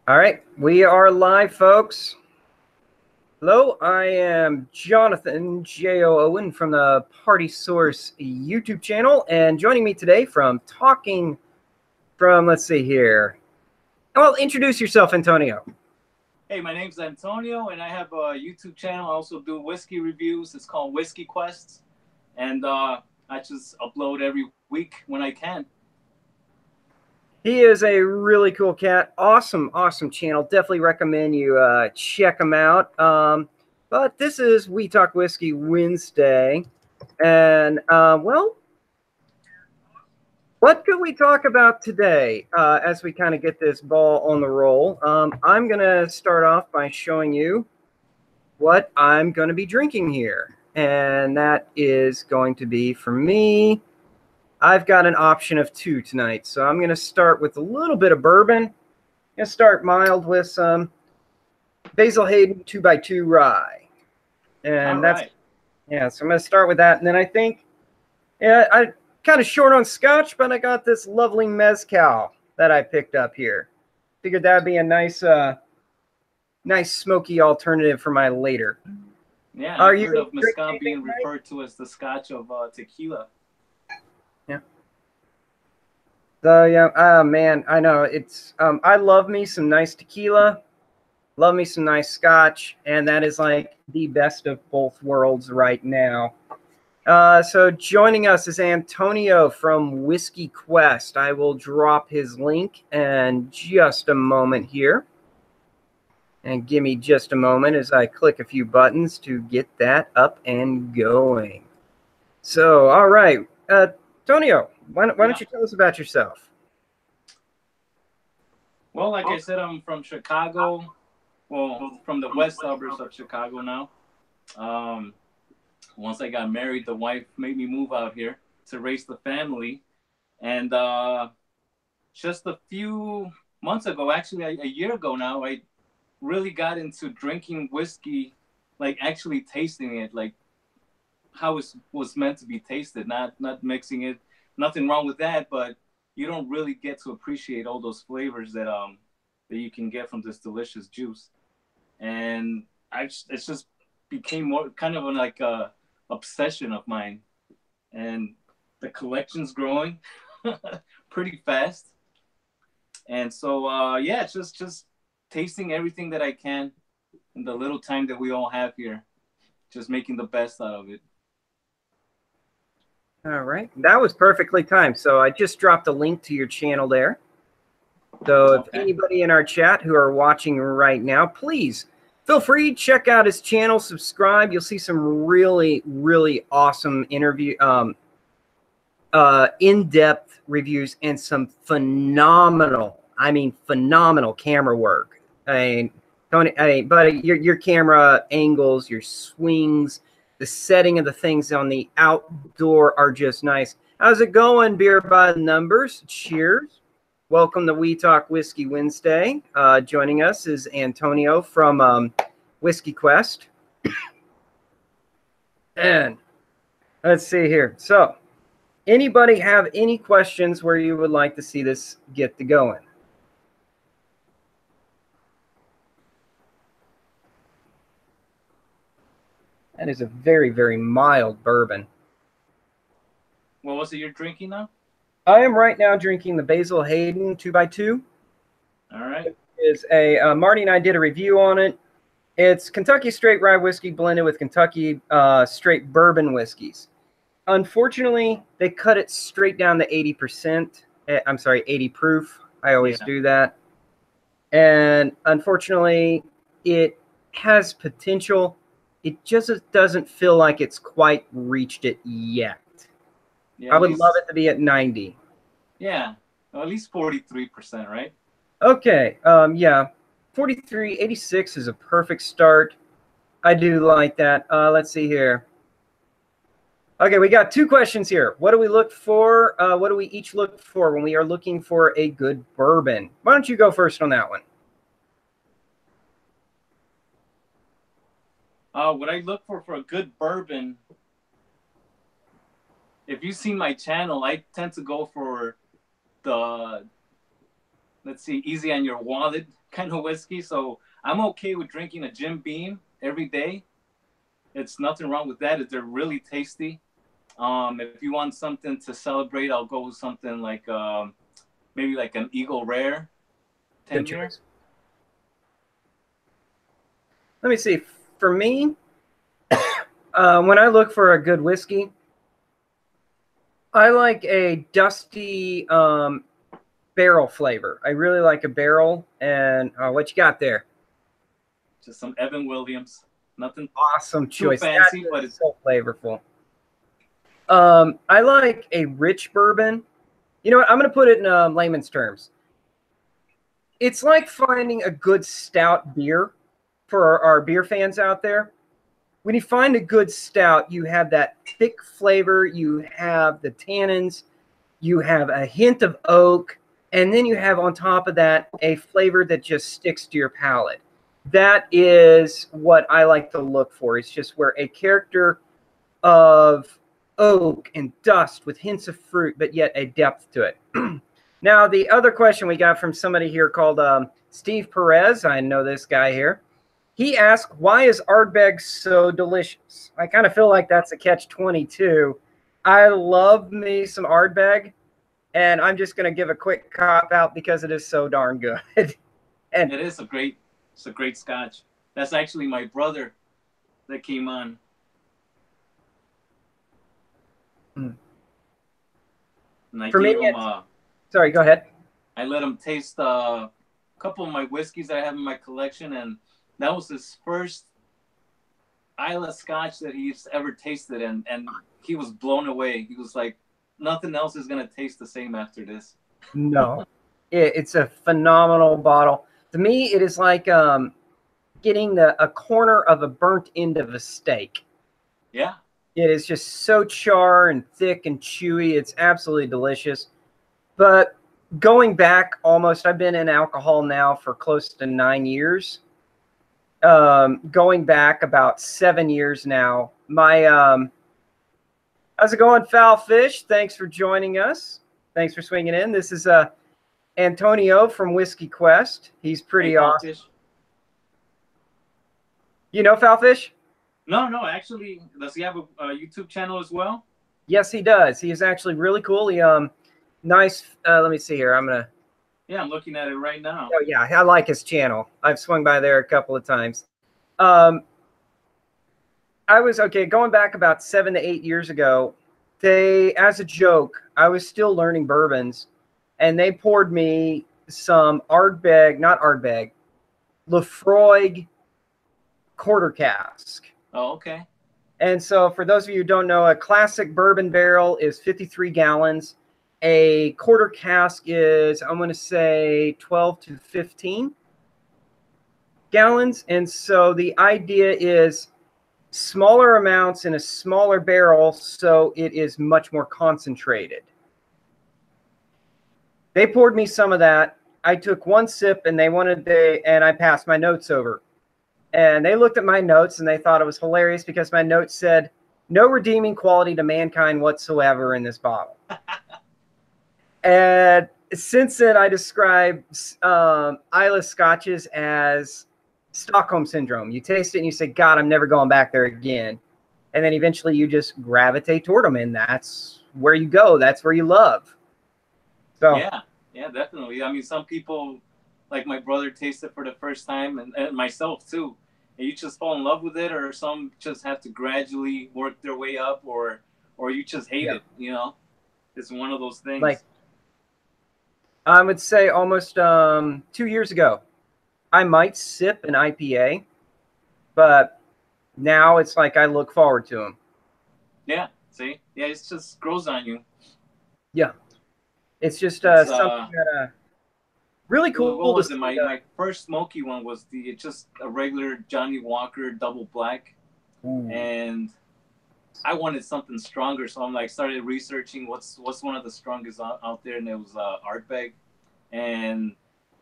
All right, we are live, folks. Hello, I am Jonathan Jowen from the Party Source YouTube channel, and joining me today let's see here. Well, introduce yourself, Antonio. Hey, my name's Antonio, and I have a YouTube channel. I also do whiskey reviews. It's called Whiskey Quest, and I just upload every week when I can. He is a really cool cat. Awesome channel. Definitely recommend you check him out. But this is We Talk Whiskey Wednesday, and well, what could we talk about today as we kind of get this ball on the roll? I'm going to start off by showing you what I'm going to be drinking here. And that is going to be, for me, I've got an option of two tonight. So I'm going to start with a little bit of bourbon. I'm going to start mild with some Basil Hayden 2x2 rye. And that's, right. Yeah, so I'm going to start with that. And then I think, yeah, I kind of short on scotch, but I got this lovely mezcal that I picked up here. Figured that'd be a nice smoky alternative for my later. Yeah, I've heard of mezcal being referred to as the scotch of tequila. Yeah. So yeah, oh man, I know it's. I love me some nice tequila, love me some nice scotch, and that is like the best of both worlds right now. So joining us is Antonio from Whiskey Quest. I will drop his link in just a moment here. And give me just a moment as I click a few buttons to get that up and going. So, all right. Antonio, why don't you tell us about yourself? Well, like I said, I'm from Chicago. Well, from the west suburbs of Chicago now. Once I got married, the wife made me move out here to raise the family. And just a few months ago, actually a year ago now, I really got into drinking whiskey, like actually tasting it, like how it was meant to be tasted, not mixing it. Nothing wrong with that, but you don't really get to appreciate all those flavors that you can get from this delicious juice. And it's just became more kind of like a obsession of mine, and the collection's growing pretty fast. And so yeah, just tasting everything that I can in the little time that we all have here, just making the best out of it. All right, that was perfectly timed. So I just dropped a link to your channel there. So if anybody in our chat who are watching right now, please feel free to check out his channel, subscribe. You'll see some really awesome in-depth reviews and some phenomenal camera work. But your camera angles, your swings, the setting of the things on the outdoor are just nice. How's it going, Beer by the Numbers? Cheers. Welcome to We Talk Whiskey Wednesday. Joining us is Antonio from Whiskey Quest. And let's see here. So, anybody have any questions where you would like to see this get to going? That is a very mild bourbon. What was it you're drinking now? I am right now drinking the Basil Hayden 2x2. All right. It is a Marty and I did a review on it. It's Kentucky straight rye whiskey blended with Kentucky straight bourbon whiskeys. Unfortunately, they cut it straight down to 80%. I'm sorry, 80 proof. I always do that. And unfortunately, it has potential. It just doesn't feel like it's quite reached it yet. Yeah, I would love it to be at 90. Yeah, well, at least 43%, right? Okay, yeah, 43, 86 is a perfect start. I do like that. Let's see here. Okay, we got two questions here. What do we look for? What do we each look for when we are looking for a good bourbon? Why don't you go first on that one? What I look for a good bourbon, if you've seen my channel, I tend to go for the let's see, easy on your wallet kind of whiskey. So I'm okay with drinking a Jim Beam every day. It's nothing wrong with that. They're really tasty. If you want something to celebrate, I'll go with something like maybe like an Eagle Rare Good 10 year. choice. Let me see. For me, when I look for a good whiskey, I like a dusty barrel flavor. I really like a barrel. And what you got there? Just some Evan Williams. Nothing Awesome too choice. fancy, That but is it's so flavorful. I like a rich bourbon. You know what? I'm going to put it in layman's terms. It's like finding a good stout beer for our beer fans out there. When you find a good stout, you have that thick flavor, you have the tannins, you have a hint of oak, and then you have on top of that a flavor that just sticks to your palate. That is what I like to look for. It's just where a character of oak and dust with hints of fruit, but yet a depth to it. Now, the other question we got from somebody here called Steve Perez. I know this guy here. He asked, why is Ardbeg so delicious? I kind of feel like that's a catch-22. I love me some Ardbeg, and I'm just going to give a quick cop out because it is so darn good. And it is a great, it's a great scotch. That's actually my brother that came on. And I for me, gave him sorry, go ahead. I let him taste a couple of my whiskeys that I have in my collection, and that was his first Isla Scotch that he's ever tasted, and he was blown away. He was like, nothing else is gonna taste the same after this. No, it's a phenomenal bottle. To me, it is like getting a corner of a burnt end of a steak. Yeah. It is just so char and thick and chewy. It's absolutely delicious. But going back almost, I've been in alcohol now for close to 9 years. Going back about 7 years now. How's it going, Foul Fish? Thanks for joining us. Thanks for swinging in. This is Antonio from Whiskey Quest. He's pretty awesome. Fish. You know Foul Fish? No, actually, does he have a YouTube channel as well? Yes, he does. He is actually really cool. He nice. Let me see here. Yeah, I'm looking at it right now. Oh yeah, I like his channel. I've swung by there a couple of times. I was going back about 7 to 8 years ago. They, as a joke, I was still learning bourbons, and they poured me some Lefroy quarter cask. Oh, okay. And so for those of you who don't know, a classic bourbon barrel is 53 gallons. A quarter cask is, I'm going to say, 12 to 15 gallons. And so the idea is smaller amounts in a smaller barrel, so it is much more concentrated. They poured me some of that. I took one sip, and and I passed my notes over. And they looked at my notes, and they thought it was hilarious because my notes said, no redeeming quality to mankind whatsoever in this bottle. And since then, I describe Isla Scotches as Stockholm Syndrome. You taste it, and you say, God, I'm never going back there again. And then eventually you just gravitate toward them, and that's where you go. That's where you love. So yeah, definitely. I mean, some people, like my brother, taste it for the first time, and myself too. And you just fall in love with it, or some just have to gradually work their way up, or you just hate it. You know, it's one of those things. Like I would say, almost 2 years ago, I might sip an IPA, but now it's like I look forward to them. Yeah. See, yeah, it just grows on you. Yeah, it's just something that really cool. What was it? My first smoky one was just a regular Johnny Walker double black. Ooh. And I wanted something stronger, so I'm like started researching what's one of the strongest out there, and it was Ardbeg. And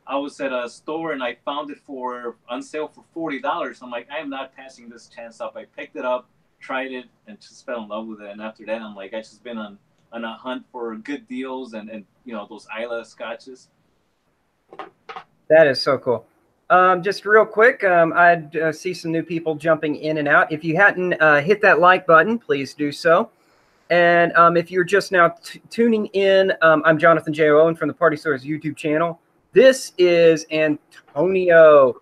I was at a store and I found it on sale for $40. I'm like, I am not passing this chance up. I picked it up, tried it, and just fell in love with it. And after that, I'm like, I just been on a hunt for good deals and you know, those Isla Scotches. That is so cool. Just real quick, I see some new people jumping in and out. If you hadn't hit that like button, please do so. And if you're just now tuning in, I'm Jonathan Jowen from the Party Stores YouTube channel. This is Antonio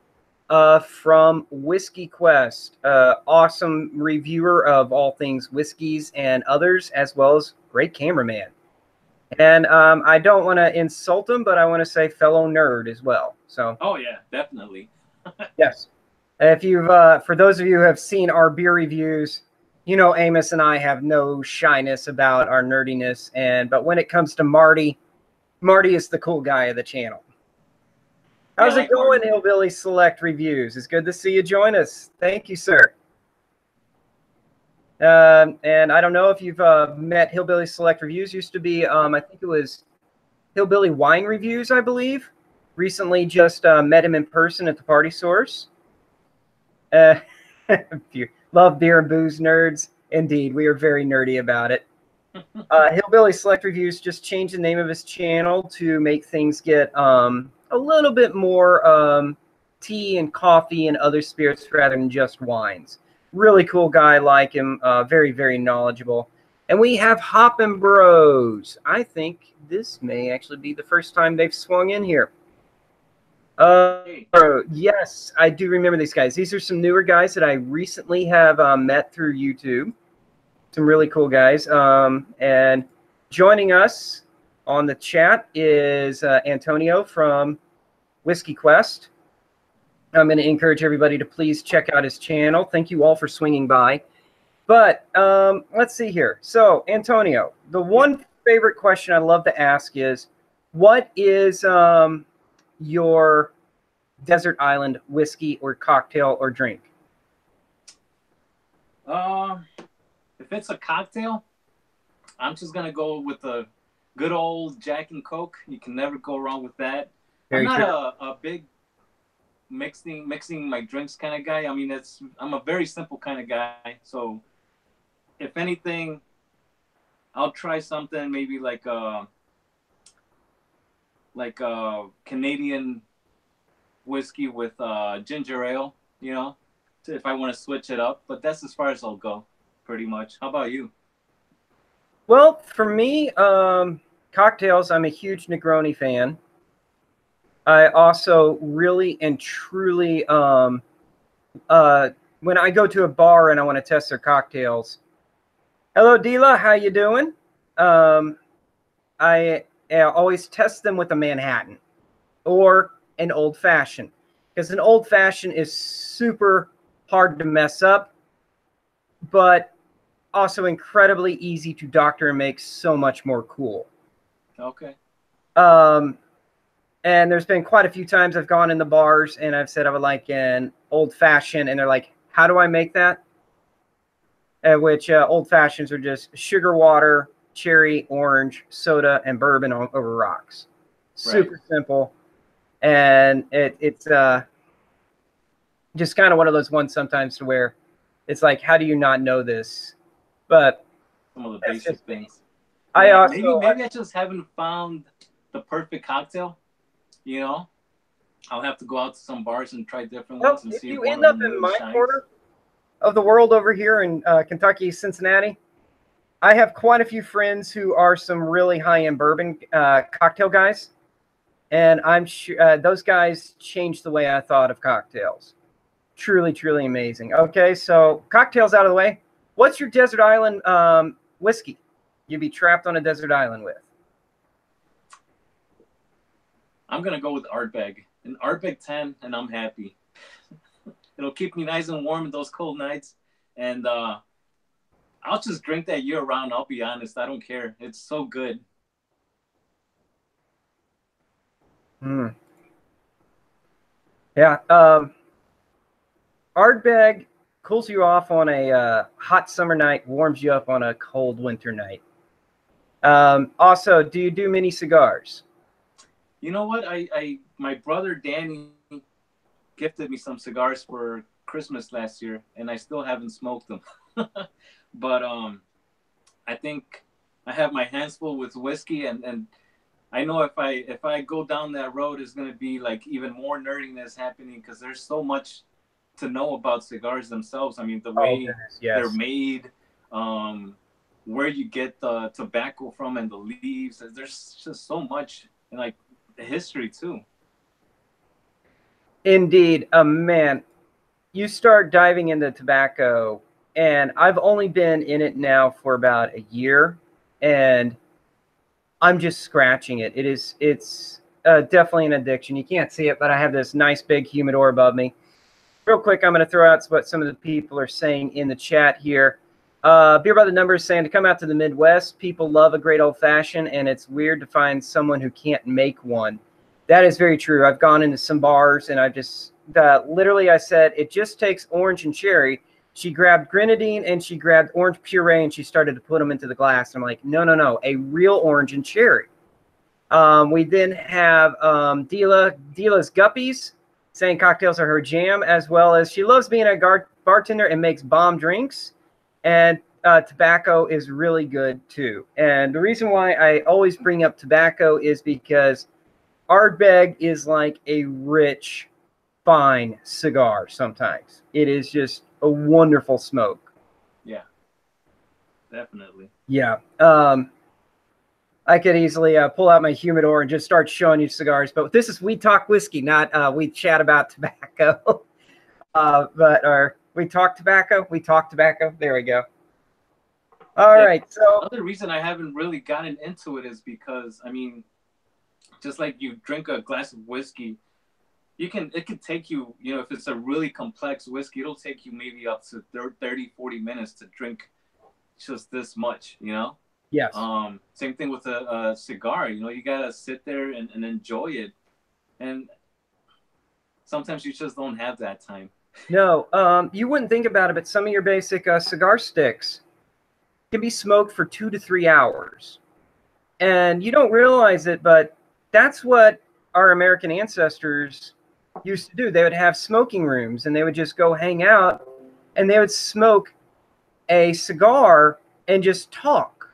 from Whiskey Quest, awesome reviewer of all things whiskeys and others, as well as great cameraman. And I don't want to insult him, but I want to say fellow nerd as well. So, Oh yeah, definitely. yes. If you've, for those of you who have seen our beer reviews, you know Amos and I have no shyness about our nerdiness. But when it comes to Marty, Marty is the cool guy of the channel. How's it going, Marty. Hillbilly Select Reviews? It's good to see you join us. Thank you, sir. And I don't know if you've met Hillbilly Select Reviews. Used to be, I think it was Hillbilly Wine Reviews, I believe. Recently just met him in person at the Party Source. Love beer and booze, nerds. Indeed, we are very nerdy about it. Hillbilly Select Reviews just changed the name of his channel to make things get a little bit more tea and coffee and other spirits rather than just wines. Really cool guy, like him. Very, very knowledgeable. And we have Hoppin' Bros. I think this may actually be the first time they've swung in here. Yes, I do remember these guys. These are some newer guys that I recently have met through YouTube. Some really cool guys. And joining us on the chat is Antonio from Whiskey Quest. I'm going to encourage everybody to please check out his channel. Thank you all for swinging by. But let's see here. So, Antonio, the one favorite question I love to ask is, what is your desert island whiskey or cocktail or drink? If it's a cocktail, I'm just going to go with the good old Jack and Coke. You can never go wrong with that. I'm not a big mixing my drinks kind of guy. I mean, I'm a very simple kind of guy. So if anything, I'll try something maybe like a Canadian whiskey with ginger ale, you know, if I want to switch it up. But that's as far as I'll go, pretty much. How about you? Well, for me, cocktails, I'm a huge Negroni fan. I also really and truly, when I go to a bar and I want to test their cocktails, hello, Dila, how you doing? I always test them with a Manhattan or an old fashioned, because an old fashioned is super hard to mess up, but also incredibly easy to doctor and make so much more cool. Okay. And there's been quite a few times I've gone in the bars and I've said I would like an old fashioned, and they're like, how do I make that? Which old fashions are just sugar water, cherry, orange, soda, and bourbon over rocks. Super simple. And it's just kind of one of those ones sometimes to where it's like, how do you not know this? But some of the basic things. Maybe I just haven't found the perfect cocktail. You know, I'll have to go out to some bars and try different ones and see if you end up in my corner of the world over here in Kentucky, Cincinnati, I have quite a few friends who are some really high-end bourbon cocktail guys, and I'm sure those guys changed the way I thought of cocktails. Truly, truly amazing. Okay, so cocktails out of the way. What's your desert island whiskey you'd be trapped on a desert island with? I'm going to go with Ardbeg. An Ardbeg 10, and I'm happy. It'll keep me nice and warm in those cold nights. And I'll just drink that year-round, I'll be honest. I don't care. It's so good. Yeah. Ardbeg cools you off on a hot summer night, warms you up on a cold winter night. Also, do you do mini cigars? You know what? My brother Danny gifted me some cigars for Christmas last year, and I still haven't smoked them. But I think I have my hands full with whiskey, and I know if I go down that road, it's gonna be like even more nerdiness happening because there's so much to know about cigars themselves. I mean, the Oh, way goodness, they're yes. made, where you get the tobacco from and the leaves. There's just so much, and like the history too. Indeed, man, you start diving into tobacco, and I've only been in it now for about a year, and I'm just scratching it. It's definitely an addiction. You can't see it, but I have this nice big humidor above me. Real quick, I'm going to throw out what some of the people are saying in the chat here. Beer by the Numbers saying to come out to the Midwest, people love a great old fashioned, and it's weird to find someone who can't make one. That is very true. I've gone into some bars, and I've just literally I said it just takes orange and cherry. She grabbed grenadine and she grabbed orange puree and she started to put them into the glass. I'm like, no, no, no, a real orange and cherry. We then have Dila's Guppies saying cocktails are her jam, as well as she loves being a bartender and makes bomb drinks. And tobacco is really good too. And the reason why I always bring up tobacco is because Ardbeg is like a rich, fine cigar sometimes. It is just a wonderful smoke. Yeah, definitely. Yeah. I could easily pull out my humidor and just start showing you cigars. But this is We Talk Whiskey, not We Chat About Tobacco. We Talk Tobacco. We Talk Tobacco. There we go. All right. So another reason I haven't really gotten into it is because, I mean, just like you drink a glass of whiskey, it could take you, you know, if it's a really complex whiskey, it'll take you maybe up to 30, 40 minutes to drink just this much, you know? Yes. Same thing with a cigar, you know, you gotta sit there and enjoy it. And sometimes you just don't have that time. No, you wouldn't think about it, but some of your basic cigar sticks can be smoked for 2 to 3 hours. And you don't realize it, but that's what our American ancestors used to do. They would have smoking rooms and they would just go hang out and they would smoke a cigar and just talk.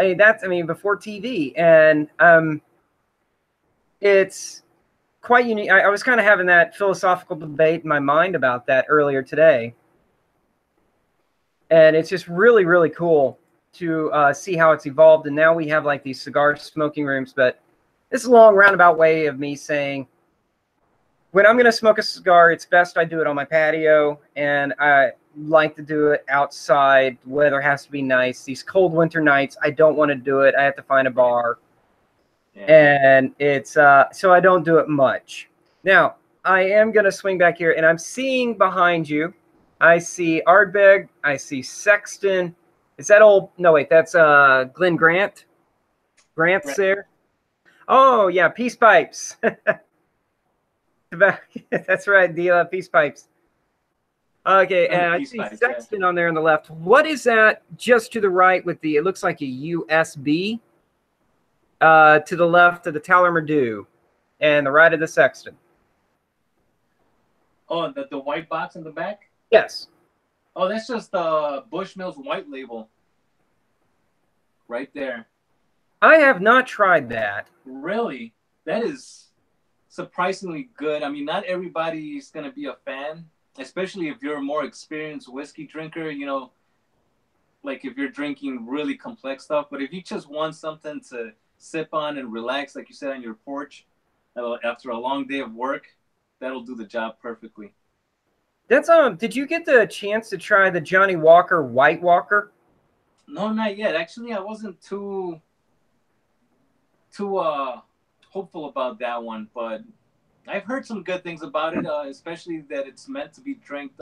I mean, before TV. And it's quite unique. I was kind of having that philosophical debate in my mind about that earlier today. And it's just really, really cool to see how it's evolved. And now we have like these cigar smoking rooms. But this is a long roundabout way of me saying, when I'm going to smoke a cigar, it's best I do it on my patio. And I like to do it outside. The weather has to be nice. These cold winter nights, I don't want to do it. I have to find a bar. Yeah. And it's so I don't do it much. Now, I am going to swing back here, and I'm seeing behind you, I see Ardbeg, I see Sexton. Is that old? No, wait, that's Glenn Grant. Grant's there. Oh, yeah, Peace Pipes. That's right, Dila, Peace Pipes. Okay, and I see Sexton on there on the left. What is that just to the right with it looks like a USB to the left of the Towler Merdu and the right of the Sexton? Oh, the white box in the back? Yes. Oh, that's just Bushmills white label. Right there. I have not tried that. Really? That is surprisingly good. I mean, not everybody's going to be a fan, especially if you're a more experienced whiskey drinker, you know, like if you're drinking really complex stuff. But if you just want something to sip on and relax, like you said, on your porch after a long day of work, that'll do the job perfectly. That's did you get the chance to try the Johnny Walker White Walker? No, not yet. Actually, I wasn't too hopeful about that one, but I've heard some good things about it, especially that it's meant to be drank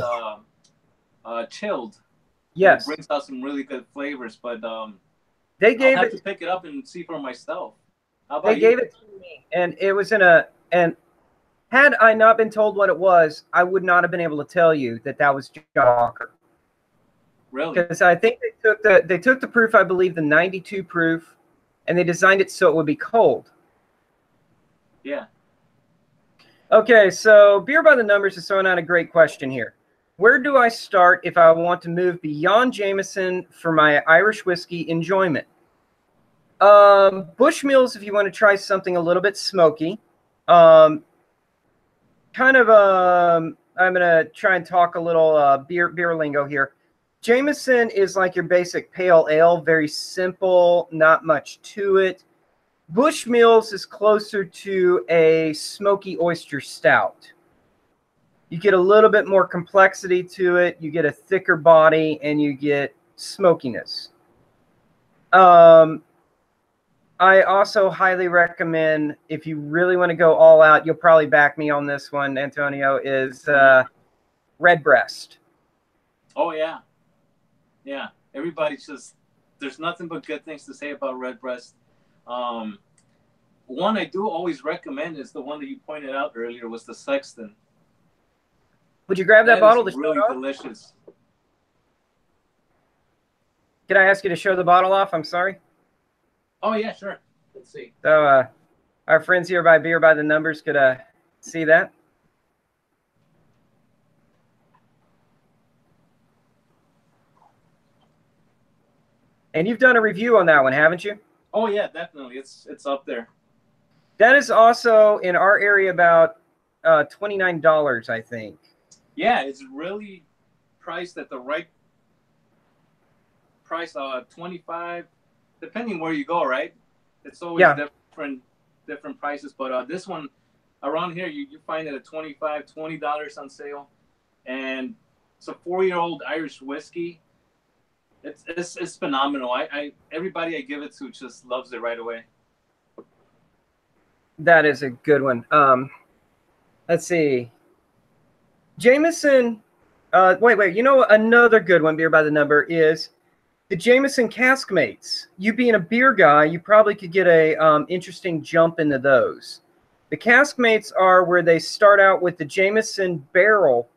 chilled. Yes, it brings out some really good flavors. But they gave I'll have to pick it up and see for myself. How about they gave it to me, and it was in a and. Had I not been told what it was, I would not have been able to tell you that that was John Walker. Really? Because I think they took the proof, I believe, the 92 proof, and they designed it so it would be cold. Yeah. Okay, so Beer by the Numbers is throwing out a great question here. Where do I start if I want to move beyond Jameson for my Irish whiskey enjoyment? Bushmills, if you want to try something a little bit smoky. Um, kind of, I'm going to try and talk a little beer lingo here. Jameson is like your basic pale ale, very simple, not much to it. Bushmills is closer to a smoky oyster stout. You get a little bit more complexity to it. You get a thicker body, and you get smokiness. I also highly recommend, if you really want to go all out, you'll probably back me on this one, Antonio, is Redbreast. Oh yeah, yeah. Everybody's just there's nothing but good things to say about Redbreast. Um, One I do always recommend is the one that you pointed out earlier was the Sexton. Would you grab that bottle? Is really delicious. Can I ask you to show the bottle off? I'm sorry. Oh yeah, sure. Let's see. So our friends here by Beer by the Numbers could see that. And you've done a review on that one, haven't you? Oh yeah, definitely. It's up there. That is also in our area about $29, I think. Yeah, it's really priced at the right price. 25, depending where you go, right? It's always different prices, but this one around here you find it at $20 on sale, and it's a 4-year-old Irish whiskey. It's phenomenal. Everybody I give it to just loves it right away. That is a good one. Let's see. Jameson. Wait. You know, another good one, Beer by the Number, is the Jameson Caskmates. You being a beer guy, you probably could get a interesting jump into those. The Caskmates are where they start out with the Jameson barrel,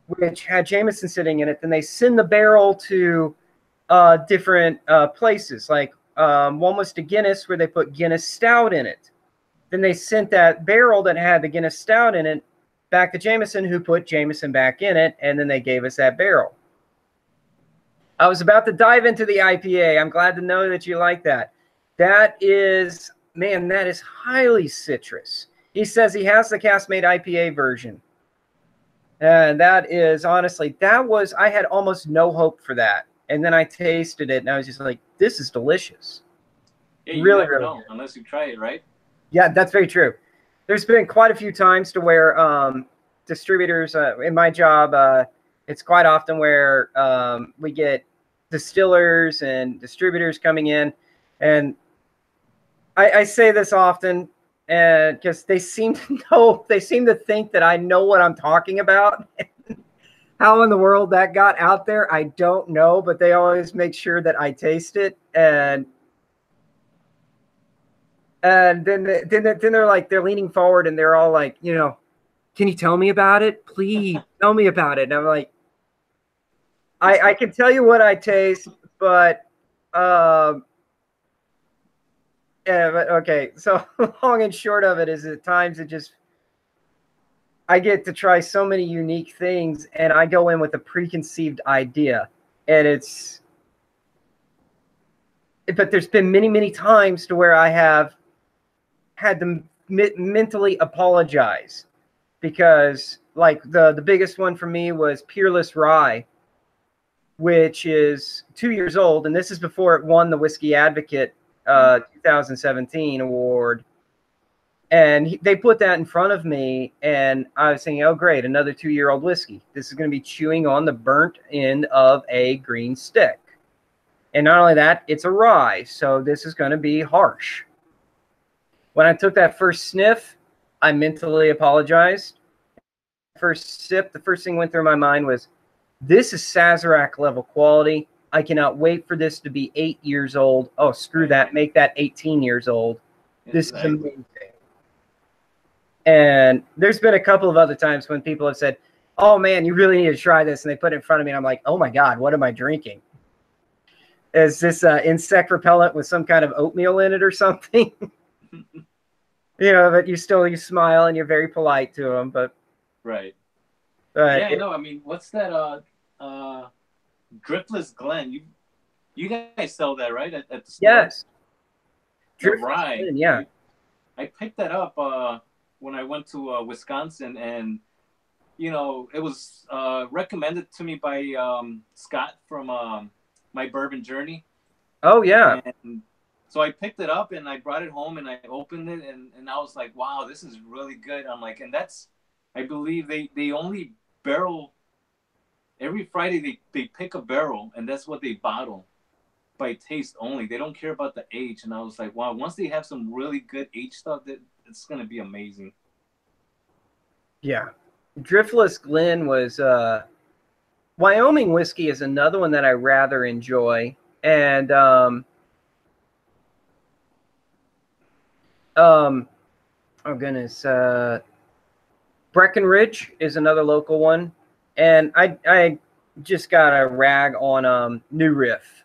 which had Jameson sitting in it. Then they send the barrel to different places. Like one was to Guinness, where they put Guinness Stout in it. Then they sent that barrel that had the Guinness Stout in it back to Jameson, who put Jameson back in it, and then they gave us that barrel. I was about to dive into the IPA. I'm glad to know that you like that. That is, man, that is highly citrus. He says he has the Caskmate IPA version. And that is, honestly, I had almost no hope for that. And then I tasted it, and I was just like, this is delicious. Yeah, you never know unless you try it, right? Yeah, that's very true. There's been quite a few times to where distributors, in my job, it's quite often where we get distillers and distributors coming in. And I say this often because they seem to think that I know what I'm talking about. How in the world that got out there, I don't know, but they always make sure that I taste it. And then they're like, they're leaning forward and they're all like, you know, can you tell me about it? Please tell me about it. And I'm like, I can tell you what I taste, but yeah, but okay. So long and short of it is at times I get to try so many unique things, and I go in with a preconceived idea, and but there's been many, many times to where I have had to mentally apologize, because like the biggest one for me was Peerless Rye, which is 2 years old, and this is before it won the Whiskey Advocate 2017 award. And they put that in front of me, and I was thinking, oh, great, another 2-year-old whiskey. This is going to be chewing on the burnt end of a green stick. And not only that, it's a rye, so this is going to be harsh. When I took that first sniff, I mentally apologized. First sip, the first thing went through my mind was, this is Sazerac level quality. I cannot wait for this to be 8 years old. Oh, screw that. Make that 18 years old. This is amazing. And there's been a couple of other times when people have said, oh, man, you really need to try this. And they put it in front of me, and I'm like, oh, my God, what am I drinking? Is this insect repellent with some kind of oatmeal in it or something? You know, but you smile and you're very polite to them. But right. Yeah, I know. I mean, what's that? Driftless Glen. You guys sell that, right? At the store? Yes. the Driftless rye. Glen, yeah. I picked that up when I went to Wisconsin, and it was recommended to me by Scott from My Bourbon Journey, Oh yeah. and so I picked it up and I brought it home and I opened it, and I was like, wow, this is really good. I'm like, and that's, I believe they only barrel every Friday. They pick a barrel and that's what they bottle by taste only. They don't care about the age. And I was like, wow, once they have some really good age stuff, that it's gonna be amazing. Yeah. Driftless Glen was Wyoming whiskey is another one that I rather enjoy. And oh goodness, Breckenridge is another local one. And I just got a rag on New Riff.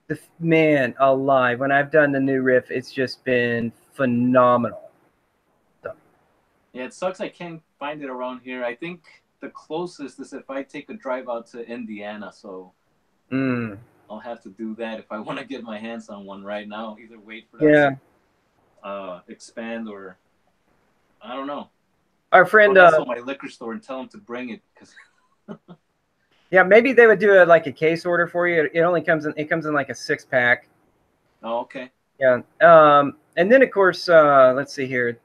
The man alive, when I've done the New Riff, it's just been phenomenal. So. Yeah, it sucks I can't find it around here. I think the closest is if I take a drive out to Indiana, so I'll have to do that if I want to get my hands on one right now. Either wait for that to expand, or I don't know. Our friend or also my liquor store and tell them to bring it, because yeah, maybe they would do like a case order for you. It only comes in like a 6-pack. Oh, okay. Yeah. And then of course, let's see here.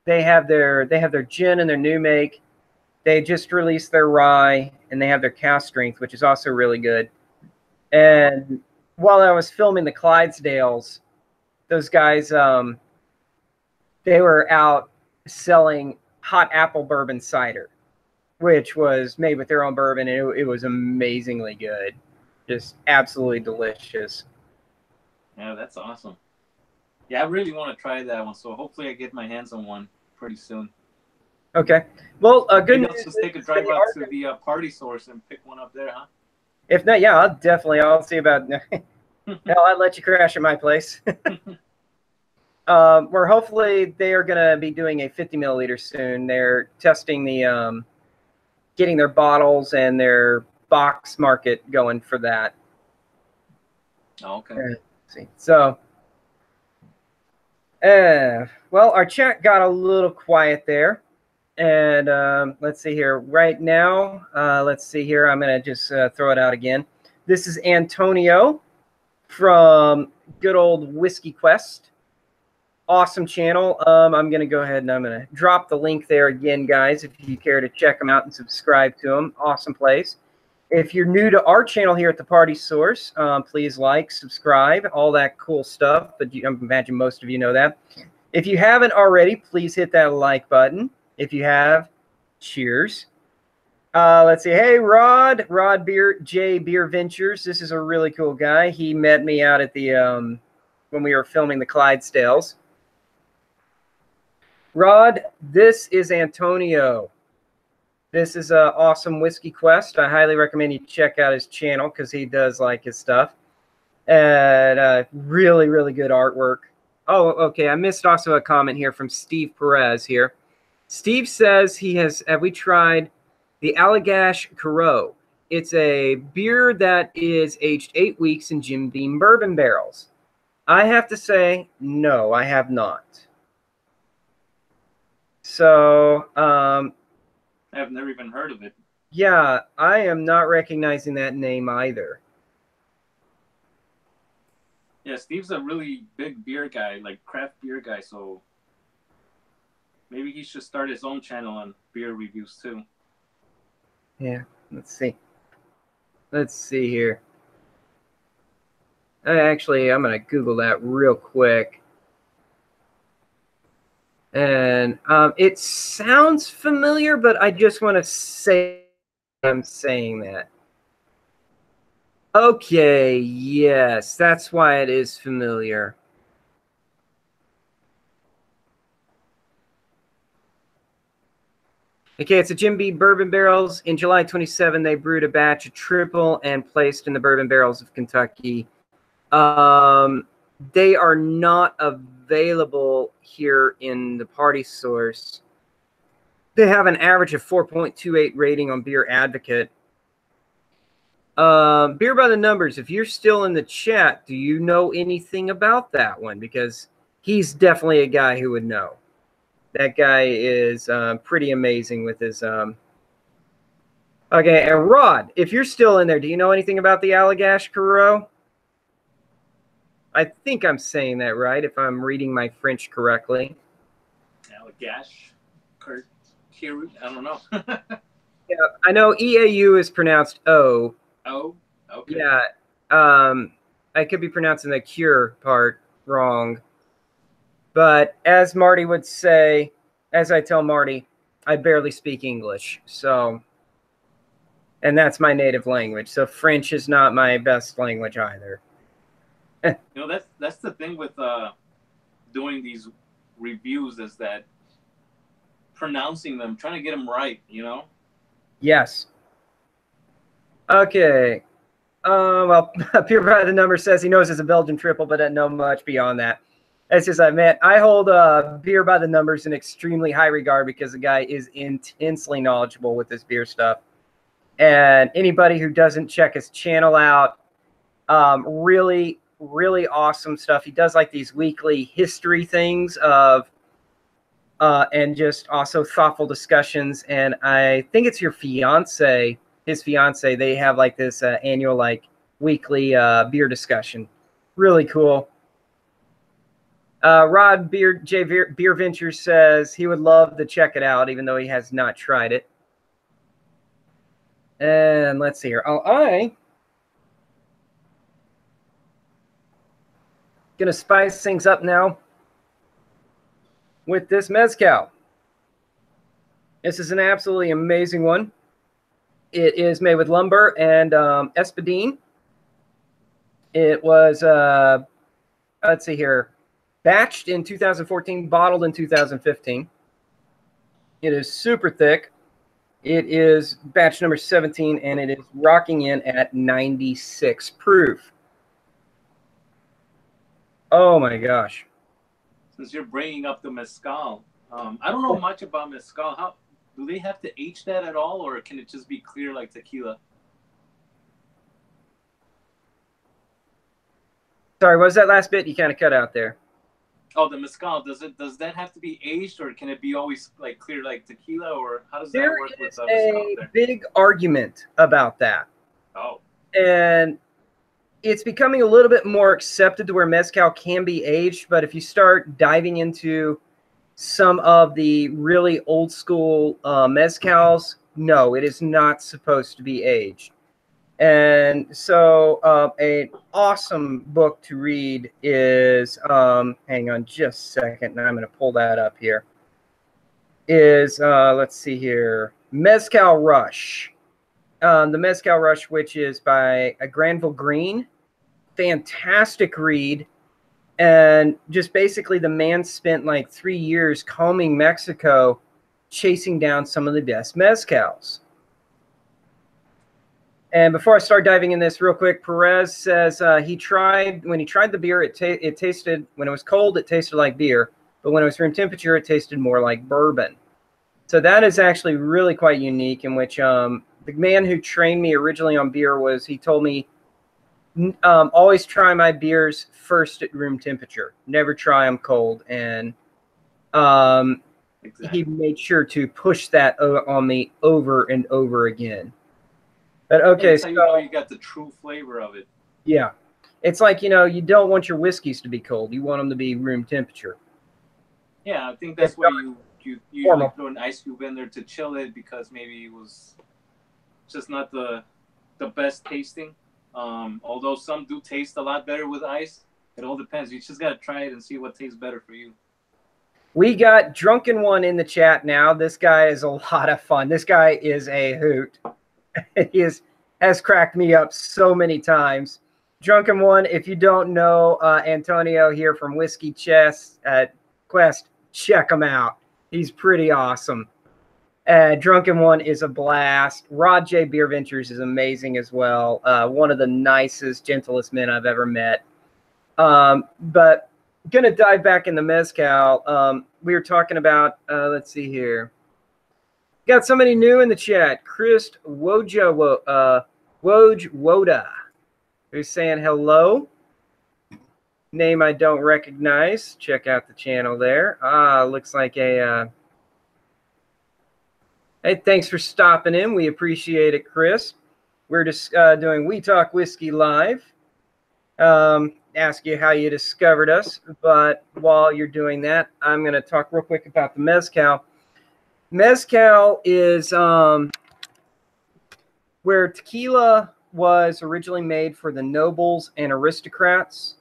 They have their gin and their new make. They just released their rye, and they have their cask strength, which is also really good. And while I was filming the Clydesdales, those guys, they were out selling hot apple bourbon cider, which was made with their own bourbon, and it was amazingly good. Just absolutely delicious. Yeah, that's awesome. Yeah, I really want to try that one, so hopefully I get my hands on one pretty soon. Okay. Well, good news. Maybe I'll just take a drive out to the Party Source and pick one up there, huh? If not, yeah, I'll see about. Hell, I'd let you crash at my place. Where hopefully they are going to be doing a 50 milliliter soon. They're testing the getting their bottles and their box market going for that. Oh, okay. Let's see. So, well, our chat got a little quiet there. And let's see here. Right now, let's see here. I'm going to just throw it out again. This is Antonio from good old Whiskey Quest. Awesome channel. I'm going to go ahead and I'm going to drop the link there again, guys, if you care to check them out and subscribe to them. Awesome place. If you're new to our channel here at the Party Source, please like, subscribe, all that cool stuff. But I imagine most of you know that. If you haven't already, please hit that like button. If you have, cheers. Let's see. Hey, Rod J Beer Ventures. This is a really cool guy. He met me out at the when we were filming the Clydesdales. Rod, this is Antonio. This is awesome Whiskey Quest. I highly recommend you check out his channel because he does like his stuff. And really, really good artwork. Oh, okay. I missed also a comment here from Steve Perez here. Steve says have we tried the Allagash Caro? It's a beer that is aged 8 weeks in Jim Beam bourbon barrels. I have to say, no, I have not. So, I've never even heard of it. Yeah, I am not recognizing that name either. Yeah, Steve's a really big beer guy, like craft beer guy, so maybe he should start his own channel on beer reviews too. Yeah, let's see. Let's see here. Actually, I'm going to Google that real quick. And it sounds familiar, but I just want to say I'm saying that. Okay, yes, that's why it is familiar. Okay, it's a Jim Beam bourbon barrels. In July 27, they brewed a batch of triple and placed in the bourbon barrels of Kentucky. They are not available here in the Party Source. They have an average of 4.28 rating on Beer Advocate. Beer by the Numbers, if you're still in the chat, do you know anything about that one? Because he's definitely a guy who would know. That guy is pretty amazing with his... Okay, and Rod, if you're still in there, do you know anything about the Allagash Kuro? I think I'm saying that right, if I'm reading my French correctly. Allagash? I don't know. Yeah, I know EAU is pronounced O. Oh, okay. Yeah, I could be pronouncing the cure part wrong. But as Marty would say, as I tell Marty, I barely speak English. So, and that's my native language. So French is not my best language either. You know, that's the thing with doing these reviews, is that pronouncing them, trying to get them right, you know? Yes. Okay. Well, Pure by the Number says he knows it's a Belgian triple, but doesn't know much beyond that. It's just, I hold Beer by the Numbers in extremely high regard because the guy is intensely knowledgeable with this beer stuff. And anybody who doesn't check his channel out, really, really awesome stuff. He does like these weekly history things of, and just also thoughtful discussions. And I think it's your fiance, his fiance, they have like this annual, like weekly beer discussion. Really cool. Rod Beer Ventures says he would love to check it out, even though he has not tried it. And let's see here. I gonna spice things up now with this mezcal. This is an absolutely amazing one. It is made with lumber and espadine. It was let's see here, batched in 2014, bottled in 2015. It is super thick. It is batch number 17, and it is rocking in at 96 proof. Oh my gosh. Since you're bringing up the mezcal, I don't know much about mezcal. How do they have to age that at all, or can it just be clear like tequila? Sorry, what was that last bit? You kind of cut out there. Oh, the mezcal, does that have to be aged, or can it be always like clear like tequila, or how does that work with the mezcal there? There is a big argument about that. Oh. And it's becoming a little bit more accepted to where mezcal can be aged, but if you start diving into some of the really old school mezcals, no, it is not supposed to be aged. And so an awesome book to read is, hang on just a second, and I'm going to pull that up here, is, let's see here, Mezcal Rush. The Mezcal Rush, which is by Granville Green. Fantastic read. And just basically the man spent like 3 years combing Mexico, chasing down some of the best mezcals. And before I start diving in this real quick, Perez says when he tried the beer, it tasted, when it was cold, it tasted like beer. But when it was room temperature, it tasted more like bourbon. So that is actually really quite unique, in which the man who trained me originally on beer he told me, always try my beers first at room temperature. Never try them cold. And exactly. He made sure to push that on me over and over again. But okay, so you know you got the true flavor of it. Yeah. It's like, you don't want your whiskeys to be cold. You want them to be room temperature. Yeah, I think that's why you usually throw an ice cube in there to chill it, because maybe it was just not the best tasting. Although some do taste a lot better with ice. It all depends. You just got to try it and see what tastes better for you. We got Drunken One in the chat now. This guy is a lot of fun. This guy is a hoot. He has cracked me up so many times. Drunken One, if you don't know Antonio here from Whiskey Quest, check him out. He's pretty awesome. Drunken One is a blast. Rod J. Beer Ventures is amazing as well. One of the nicest, gentlest men I've ever met. But going to dive back in the mezcal. We were talking about, let's see here. Got somebody new in the chat. Chris Wojo Woj Woda, who's saying hello. Name I don't recognize. Check out the channel there. Looks like a... Hey, thanks for stopping in. We appreciate it, Chris. We're just doing We Talk Whiskey Live. Ask you how you discovered us, but while you're doing that, I'm going to talk real quick about the mezcal. Mezcal is where tequila was originally made for the nobles and aristocrats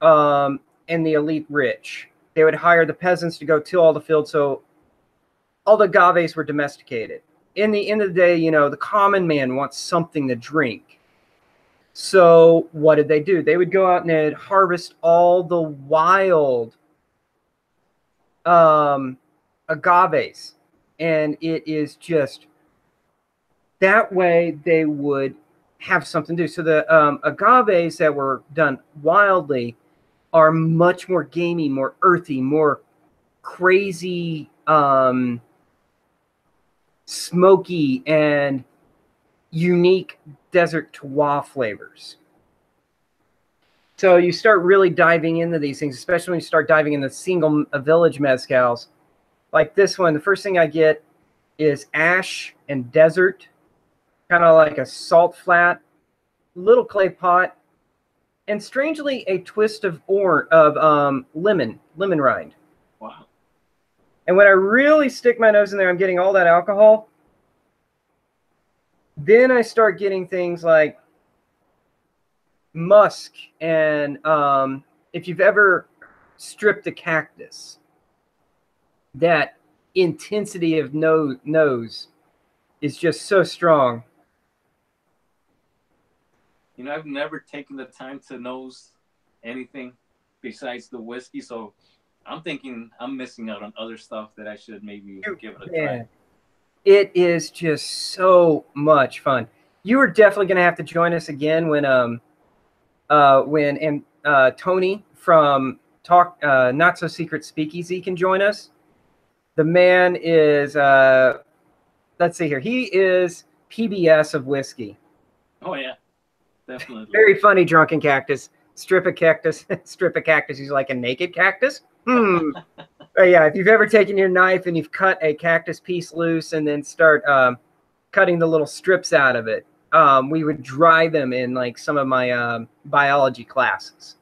and the elite rich. They would hire the peasants to go till all the fields, so all the agaves were domesticated. In the end of the day, you know, the common man wants something to drink. So what did they do? They would go out and they'd harvest all the wild agaves. And it is just that way they would have something to do. So the agaves that were done wildly are much more gamey, more earthy, more crazy, smoky, and unique desert terroir flavors. So you start really diving into these things, especially when you start diving into single village mezcals. Like this one, the first thing I get is ash and desert, kind of like a salt flat, little clay pot, and strangely a twist of lemon rind. Wow. And when I really stick my nose in there, I'm getting all that alcohol. Then I start getting things like musk, and if you've ever stripped a cactus, that intensity of nose is just so strong. You know, I've never taken the time to nose anything besides the whiskey, so I'm thinking I'm missing out on other stuff that I should maybe give it a try. It is just so much fun. You are definitely going to have to join us again when Tony from Talk Not So Secret Speakeasy can join us. The man is let's see here. He is PBS of whiskey. Oh yeah, definitely. Very funny drunken cactus. Strip a cactus. Strip a cactus. He's like a naked cactus. Yeah, if you've ever taken your knife and you've cut a cactus piece loose and then start cutting the little strips out of it, we would dry them in like some of my biology classes.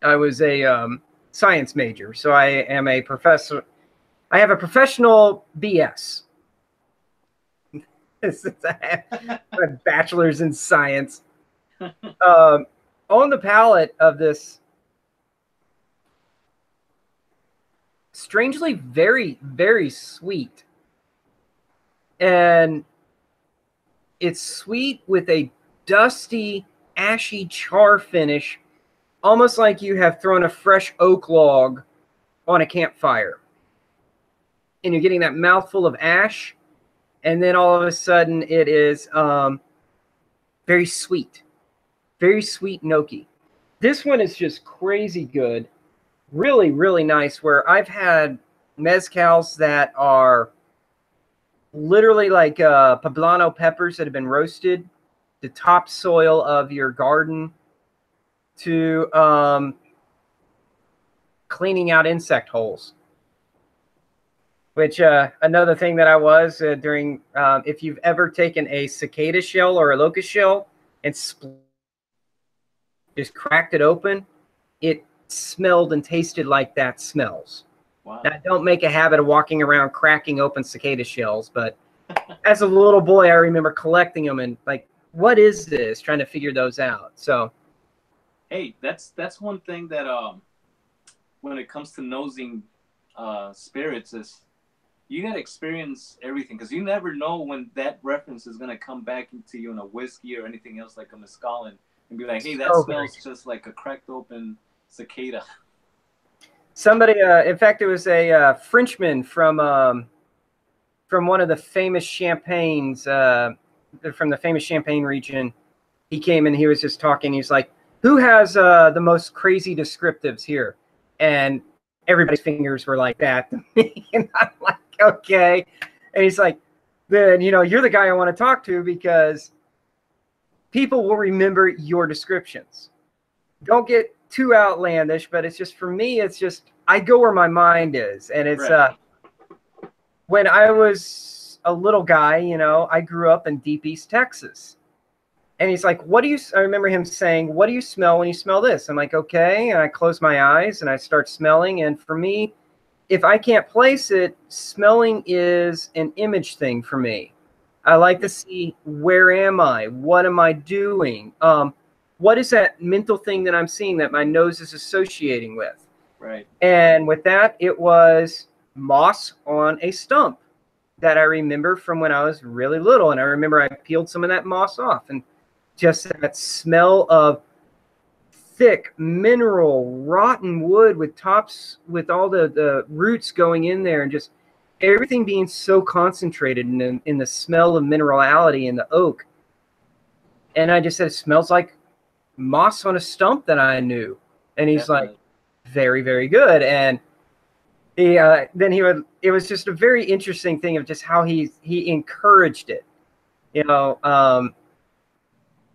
I was a science major, so I am a professor. I have a professional BS. I have a bachelor's in science. On the palate of this strangely very, very sweet. And it's sweet with a dusty, ashy char finish, almost like you have thrown a fresh oak log on a campfire. And you're getting that mouthful of ash, and then all of a sudden it is very sweet and oaky. This one is just crazy good. Really, really nice, where I've had mezcals that are literally like poblano peppers that have been roasted, the topsoil of your garden, to cleaning out insect holes. Which another thing that I was during, if you've ever taken a cicada shell or a locust shell and just cracked it open, it smelled and tasted like that smells. Wow. Now, I don't make a habit of walking around cracking open cicada shells, but as a little boy, I remember collecting them and like, what is this? Trying to figure those out. So, hey, that's one thing that when it comes to nosing spirits is you gotta experience everything, because you never know when that reference is gonna come back into you in a whiskey or anything else like a mezcal and be like, hey, that smells just like a cracked open cicada. Somebody, in fact, it was a Frenchman from one of the famous champagnes, from the famous Champagne region. He came and he was just talking. He's like, who has the most crazy descriptives here? And everybody's fingers were like that. And I'm like, okay. And he's like, then, you know, you're the guy I want to talk to, because people will remember your descriptions. Don't get too outlandish, but it's just, for me, it's just, I go where my mind is. And it's, Right. when I was a little guy, you know, I grew up in deep East Texas. And he's like, I remember him saying, what do you smell when you smell this? I'm like, okay. And I close my eyes and I start smelling. And for me, if I can't place it, smelling is an image thing for me. I like to see, where am I? What am I doing? What is that mental thing that I'm seeing that my nose is associating with? Right. And with that, it was moss on a stump that I remember from when I was really little. And I remember I peeled some of that moss off, and just that smell of thick mineral rotten wood with tops, with all the roots going in there, and just everything being so concentrated in the smell of minerality in the oak. And I just said, it smells like moss on a stump that I knew. And he's Definitely. like, very, very good. And he then he would, it was just a very interesting thing of just how he encouraged it. You know,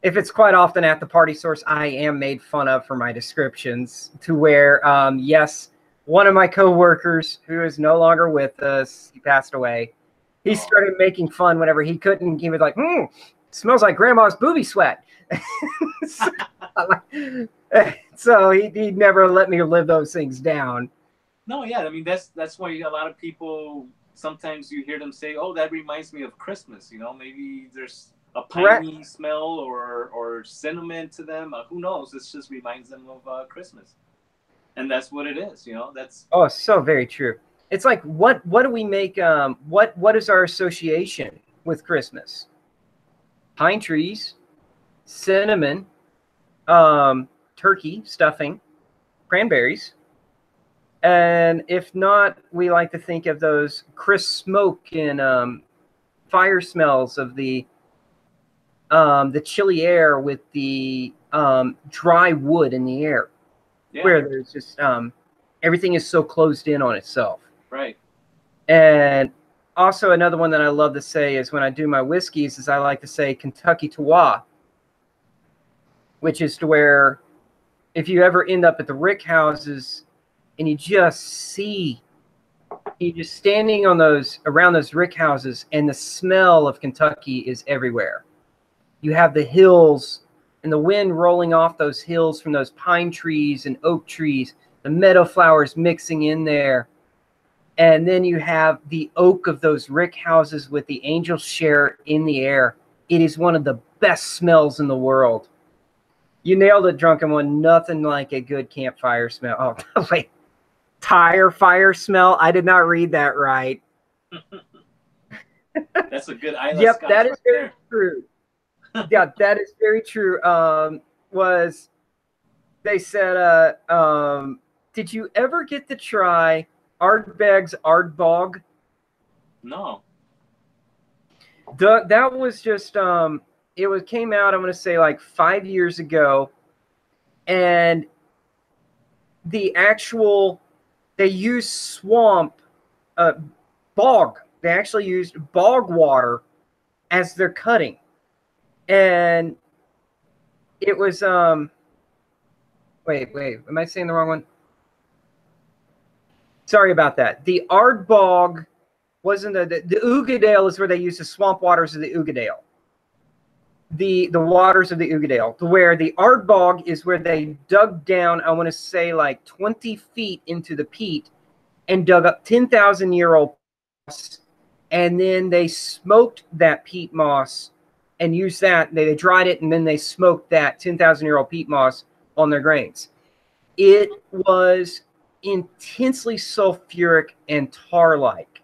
if it's quite often at the party source, I am made fun of for my descriptions, to where, yes, one of my coworkers, who is no longer with us, he passed away, he started making fun whenever he couldn't. He was like, smells like grandma's booby sweat. So he never let me live those things down. No, yeah, I mean that's why a lot of people, sometimes you hear them say, "Oh, that reminds me of Christmas." You know, maybe there's a piney smell or cinnamon to them. Who knows? It just reminds them of Christmas, and that's what it is. You know, that's so very true. It's like, what do we make? What is our association with Christmas? Pine trees, cinnamon, turkey stuffing, cranberries. And if not, we like to think of those crisp smoke and fire smells of the chilly air with the dry wood in the air, where there's just everything is so closed in on itself. Right. And also another one that I love to say is, when I do my whiskeys, is I like to say Kentucky Terroir, which is to where, if you ever end up at the rick houses and you just standing on around those rick houses, and the smell of Kentucky is everywhere. You have the hills and the wind rolling off those hills from those pine trees and oak trees, the meadow flowers mixing in there. And then you have the oak of those rick houses with the angel share in the air. It is one of the best smells in the world. You nailed it, Drunken One. Nothing like a good campfire smell. Oh, wait. Tire fire smell? I did not read that right. That's a good Isla Yep, Scotch that is right very there. true. Yeah, that is very true. They said, did you ever get to try Ardbeg's Ardbog? No. That was just, it came out, I'm going to say, like 5 years ago. And they used bog. They actually used bog water as their cutting. And it was, wait, am I saying the wrong one? Sorry about that. The Ardbog wasn't the Ugadale is where they use the swamp waters of the Ugadale. The waters of the Ugadale, to where the Ardbog is where they dug down, I want to say like 20 feet into the peat, and dug up 10,000-year-old moss, and then they smoked that peat moss and used that. They dried it, and then they smoked that 10,000-year-old peat moss on their grains. It was intensely sulfuric and tar-like,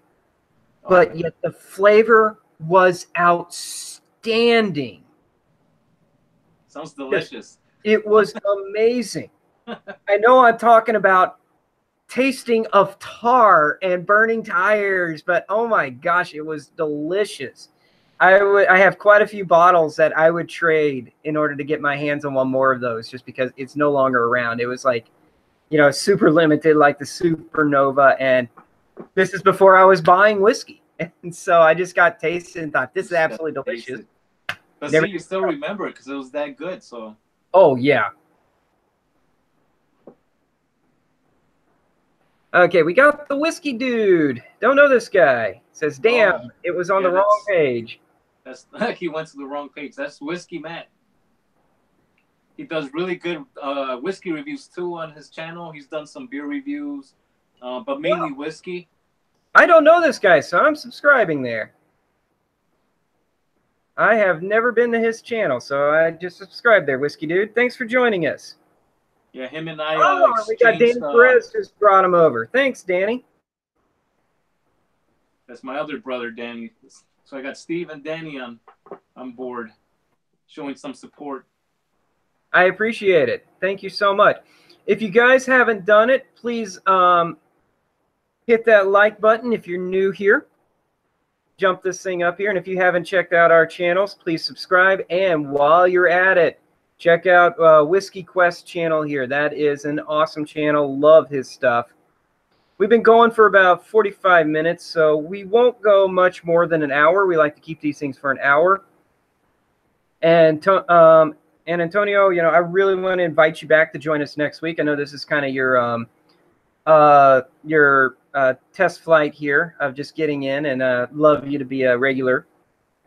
but yet the flavor was outstanding. Sounds delicious. It was amazing. I know I'm talking about tasting of tar and burning tires, but oh my gosh, it was delicious. I have quite a few bottles that I would trade in order to get my hands on one more of those, just because it's no longer around. It was like, super limited, like the Supernova, and this is before I was buying whiskey. And so I just got tasted and thought, this is absolutely delicious. But see, you still remember it because it was that good. So. Oh, yeah. Okay, we got the whiskey dude. Don't know this guy. Says, damn, it was on the wrong page. That's he went to the wrong page. That's Whiskey Matt. He does really good whiskey reviews too on his channel. He's done some beer reviews, but mainly whiskey. I don't know this guy, so I'm subscribing there. I have never been to his channel, so I just subscribed there, Whiskey Dude. Thanks for joining us. Yeah, him and I we got Danny Perez just brought him over. Thanks, Danny. That's my other brother, Danny. So I got Steve and Danny on board, showing some support. I appreciate it. Thank you so much. If you guys haven't done it, please hit that like button if you're new here. Jump this thing up here. And if you haven't checked out our channels, please subscribe. And while you're at it, check out Whiskey Quest channel here. That is an awesome channel. Love his stuff. We've been going for about 45 minutes, so we won't go much more than an hour. We like to keep these things for an hour. And Antonio, you know, I really want to invite you back to join us next week. I know this is kind of your test flight here of just getting in, and love you to be a regular.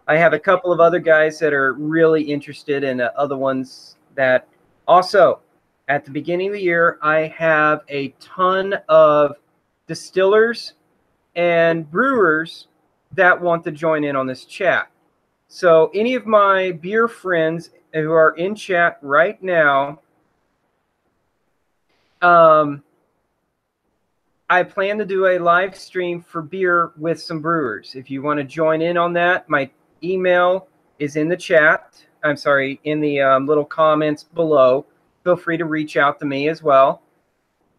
I have a couple of other guys that are really interested, and other ones that also, at the beginning of the year, I have a ton of distillers and brewers that want to join in on this chat. So any of my beer friends who are in chat right now, I plan to do a live stream for beer with some brewers. If you want to join in on that, my email is in the chat. I'm sorry, in the little comments below. Feel free to reach out to me as well.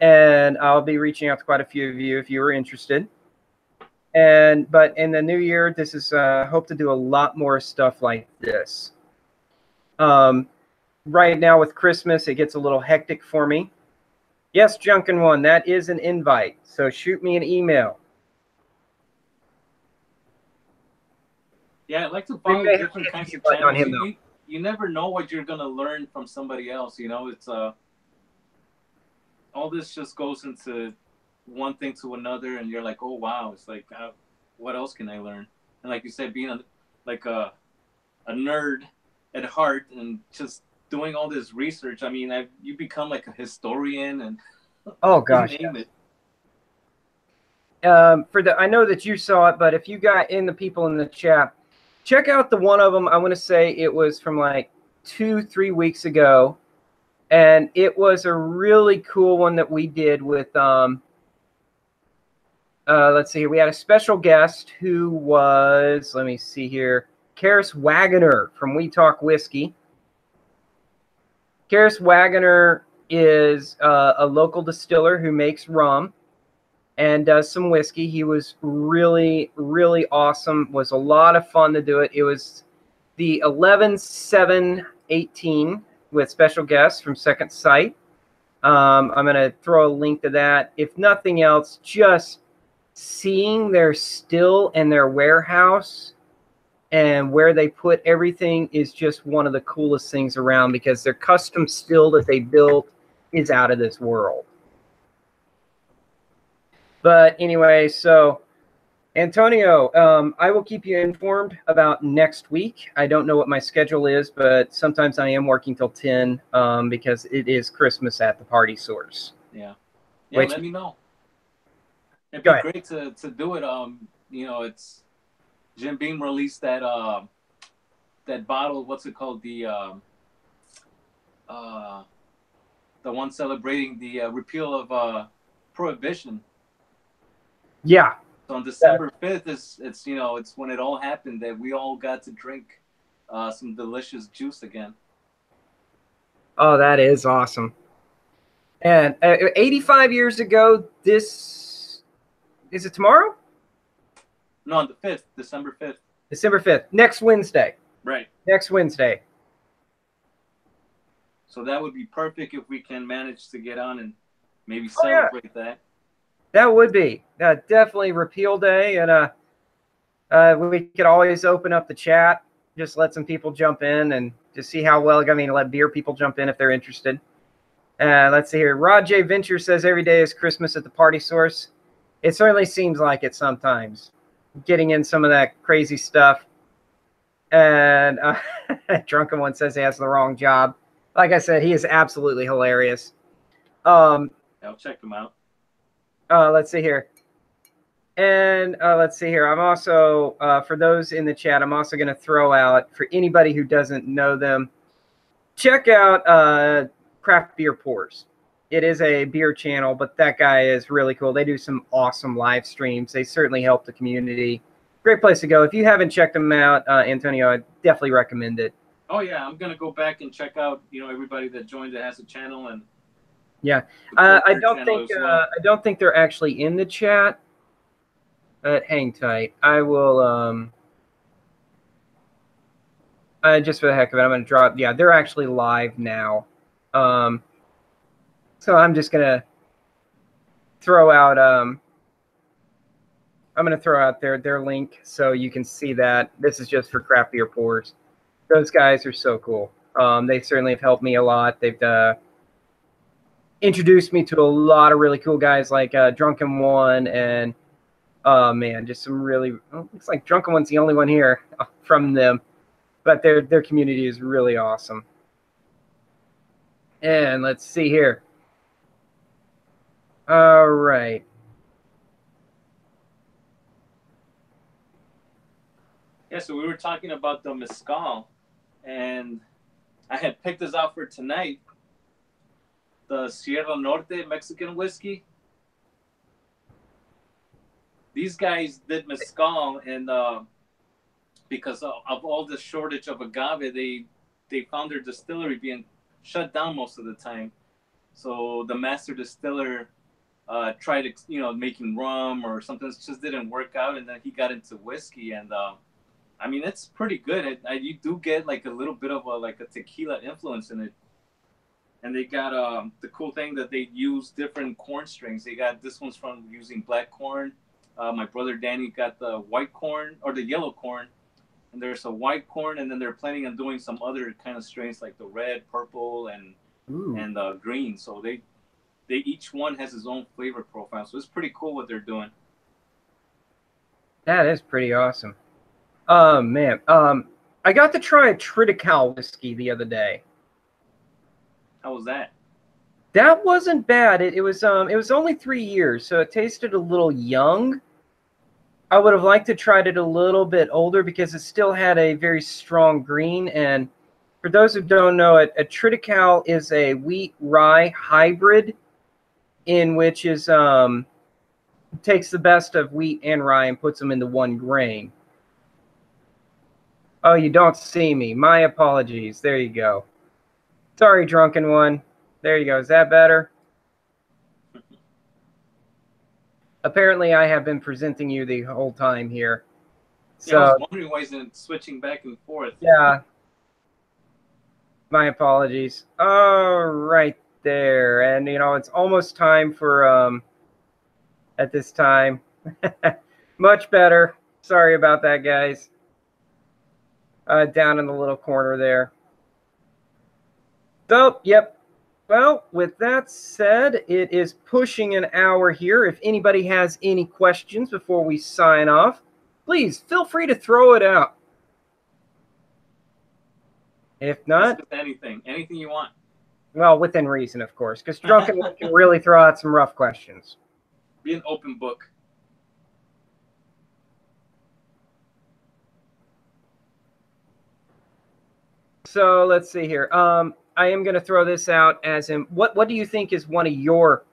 And I'll be reaching out to quite a few of you if you are interested. But in the new year, this is hope to do a lot more stuff like this. Right now with Christmas, it gets a little hectic for me. Yes, Junkin One, that is an invite. So shoot me an email. Yeah, I'd like to follow different kinds of channels. You never know what you're gonna learn from somebody else. You know, it's all this just goes into one thing to another, and you're like, oh wow, it's like, what else can I learn? And like you said, being a nerd at heart and just doing all this research, I mean, you become like a historian and oh gosh, name it. I know that you saw it, but if you got in the people in the chat, check out the one of them. I want to say it was from like 2-3 weeks ago, and it was a really cool one that we did with let's see here. We had a special guest who was, let me see here, Karis Wagoner from We Talk Whiskey. Karis Wagoner is a local distiller who makes rum and does some whiskey. He was really, really awesome. It was a lot of fun to do it. It was the 11/7/18 with special guests from Second Sight. I'm going to throw a link to that. If nothing else, just seeing their still and their warehouse and where they put everything is just one of the coolest things around, because their custom still that they built is out of this world. But anyway, so Antonio, I will keep you informed about next week. I don't know what my schedule is, but sometimes I am working till 10 because it is Christmas at the Party Source. Yeah. Yeah, let me know. It'd be great to do it. You know, it's Jim Beam released that that bottle. What's it called? The one celebrating the repeal of prohibition. Yeah. So on December 5th, it's you know, it's when it all happened that we all got to drink some delicious juice again. Oh, that is awesome. And 85 years ago, this is it tomorrow? No, on the 5th, December 5th. December 5th, next Wednesday. Right. Next Wednesday. So that would be perfect if we can manage to get on and maybe celebrate that. That would be definitely repeal day, and We could always open up the chat, just let some people jump in and just see how well. I mean, let beer people jump in if they're interested. Let's see here. Rod J. Venture says every day is Christmas at the Party Source. It certainly seems like it sometimes. Getting in some of that crazy stuff. And Drunken One says he has the wrong job. Like I said, he is absolutely hilarious. I'll check him out. Let's see here. And let's see here. I'm also, for those in the chat, I'm also going to throw out, for anybody who doesn't know them, check out Craft Beer Pours. It is a beer channel, but that guy is really cool. They do some awesome live streams. They certainly help the community. Great place to go. If you haven't checked them out, Antonio, I definitely recommend it. Oh yeah, I'm gonna go back and check out, everybody that joined that has a channel. And yeah, I don't think they're actually in the chat. Hang tight. I will. Just for the heck of it, I'm gonna drop. Yeah, they're actually live now. So I'm just gonna throw out. I'm gonna throw out their link so you can see that. This is just for Craft Beer Pours. Those guys are so cool. They certainly have helped me a lot. They've introduced me to a lot of really cool guys like Drunken One and man, just some really. Looks like Drunken One's the only one here from them, but their community is really awesome. And let's see here. All right. Yeah, so we were talking about the mezcal, and I had picked this out for tonight. The Sierra Norte Mexican whiskey. These guys did mezcal, and because of all the shortage of agave, they found their distillery being shut down most of the time. So the master distiller tried, making rum or something. It just didn't work out, and then he got into whiskey, and I mean, it's pretty good. You do get like a little bit of a tequila influence in it. And they got the cool thing that they use different corn strings. They got this one's from using black corn. My brother Danny got the white corn or the yellow corn, and there's a white corn, and then they're planning on doing some other kind of strains like the red, purple, and green. So they each one has his own flavor profile. So it's pretty cool what they're doing. That is pretty awesome. Man, I got to try a Triticale whiskey the other day. How was that? That wasn't bad. It was only 3 years, so it tasted a little young. I would have liked to tried it a little bit older because it still had a very strong green. And for those who don't know it, a Triticale is a wheat rye hybrid, in which is takes the best of wheat and rye and puts them into one grain. Oh, you don't see me. My apologies. There you go. Sorry, Drunken One. There you go. Is that better? Apparently, I have been presenting you the whole time here. So, yeah, I was wondering why isn't it switching back and forth. Yeah. My apologies. Oh, right there. And, it's almost time for, at this time. Much better. Sorry about that, guys. Down in the little corner there. So, yep. Well, with that said, it is pushing an hour here. If anybody has any questions before we sign off, please feel free to throw it out. If not, anything you want. Well, within reason, of course, because Drunken can really throw out some rough questions. Be an open book. So let's see here. I am going to throw this out as in what do you think is one of your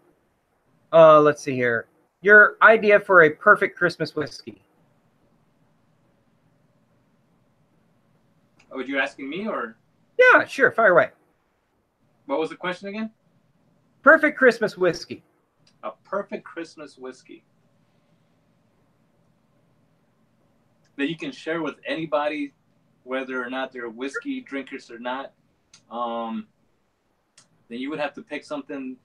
let's see here, your idea for a perfect Christmas whiskey? Oh, you asking me or? Yeah, sure. Fire away. What was the question again? Perfect Christmas whiskey. A perfect Christmas whiskey that you can share with anybody, whether or not they're whiskey drinkers or not. Then you would have to pick something,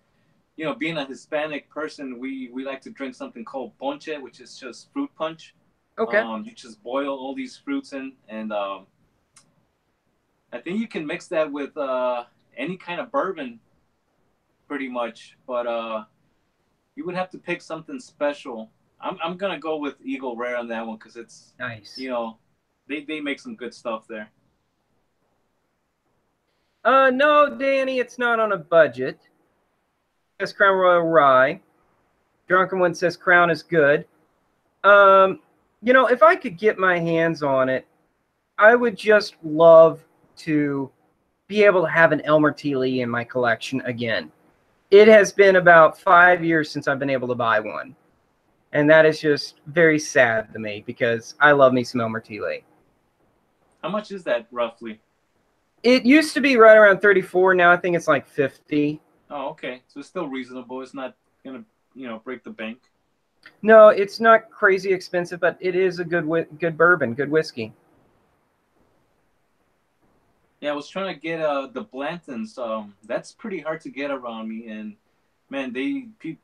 being a Hispanic person, we like to drink something called ponche, which is just fruit punch. Okay. You just boil all these fruits in, and I think you can mix that with any kind of bourbon, pretty much. But you would have to pick something special. I'm gonna go with Eagle Rare on that one because it's, Nice. you know, they make some good stuff there. No, Danny, it's not on a budget. It says Crown Royal Rye. Drunken One says Crown is good. You know, if I could get my hands on it, I would just love to be able to have an Elmer T. Lee in my collection again. It has been about 5 years since I've been able to buy one. And that is just very sad to me because I love me some Elmer T. Lee. How much is that roughly? It used to be right around 34. Now I think it's like 50. Oh, okay. So it's still reasonable. It's not gonna, break the bank. No, it's not crazy expensive, but it is a good bourbon, good whiskey. Yeah, I was trying to get the Blantons. That's pretty hard to get around me, and man,